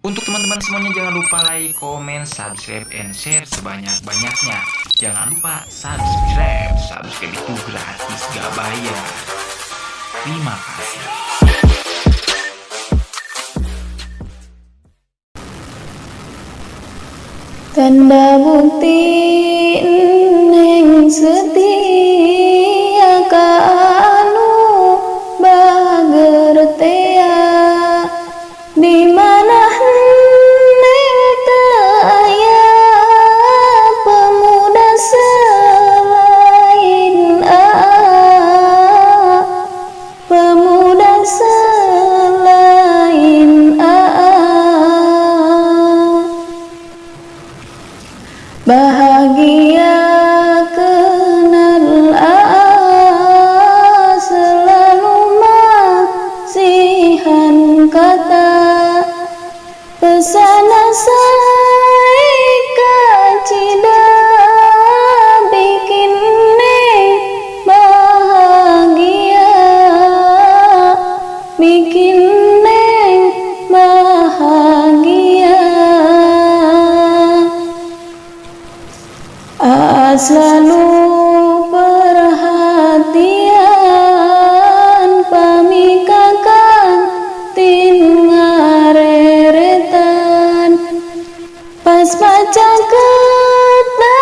Untuk teman-teman semuanya jangan lupa like, comment, subscribe, and share sebanyak-banyaknya. Jangan lupa subscribe. Subscribe itu gratis, gak bayar. Terima kasih. Tanda bukti neng setia kanu bagertea di mana neng taya pemuda selain pemuda selain bahagia kenal selalu masihan kata pesana saya cida bikin neng bahagia bikin neng bahagia. Selalu perhatian pamikakan tin ngareretan pas baca kata